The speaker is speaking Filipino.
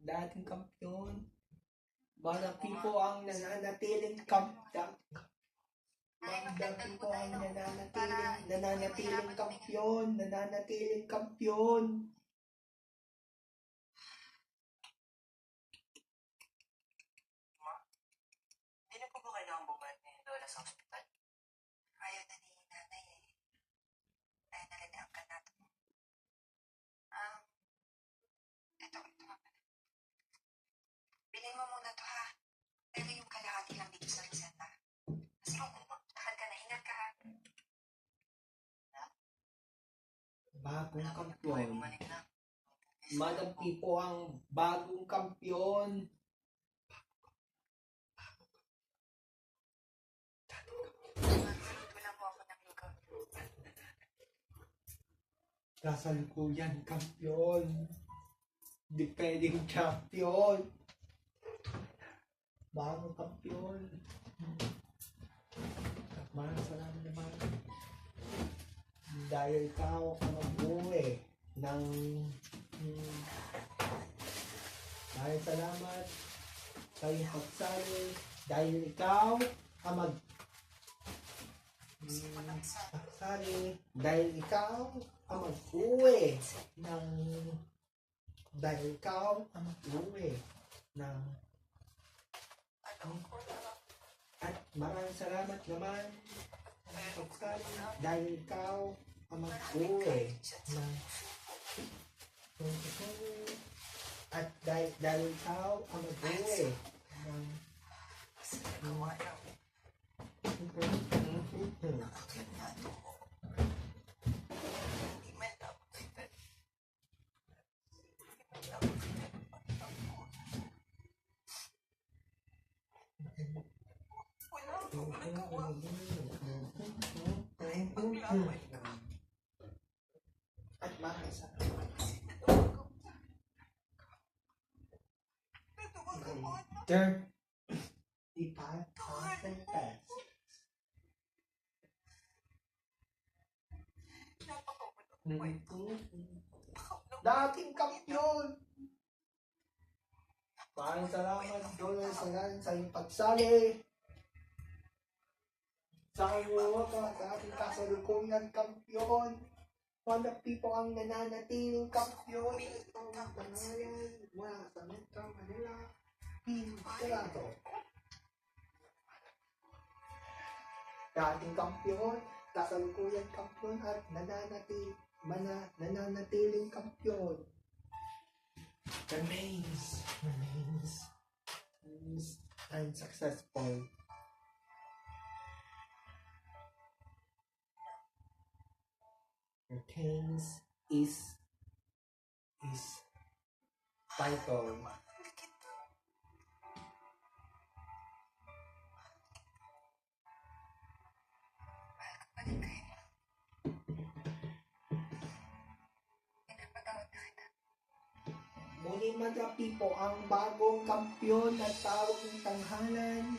dating kampiyon. Malaki po ang nananatiling kampiyon. Malaki po ang nananatiling kampiyon. Hindi na po kailangan bumalik ni Lola sa ospital. Ayaw na ni nanay eh. Kaya nalitaan ka natin. Ito nga pala. Bilhin mo muna to ha. Pero yung kalahati lang dito sa reseta. Kasi kung lakad ka na, ingat ka ha. Bagong Buhay kampiyon. bumalik na. Malaki po ang bagong kampiyon. Nagluto lang po ako ng lugaw. Kasalukuyan kampiyon. Defending champion. Bagong kampiyon. Maraming salamat naman. Dahil ikaw ang magbuhay ng maraming salamat sa iyong pagsali. Dahil ikaw ang pagsali. Dahil ikaw ang mag-uwi ng at maraming salamat naman sa pagsali. Dahil ikaw ang mag-uwi ng at dahil ikaw ang mag-uwi ng at maraming salamat. Third, the 5,000 pesos. Dating kampiyon. Maraming salamat doon sa iyong pagsali. Sa iyong ating kasalukuyan kampiyon. Malaki po ang nananatiling kampiyon. Itong pangalan mula sa Metro Manila. Pintado. Dating kampiyon, kasalukuyan kampiyon at nananatiling kampiyon. Remains and successful. Retains is title. Muli magapi po ang bagong kampiyon at tawag ng tanghalan.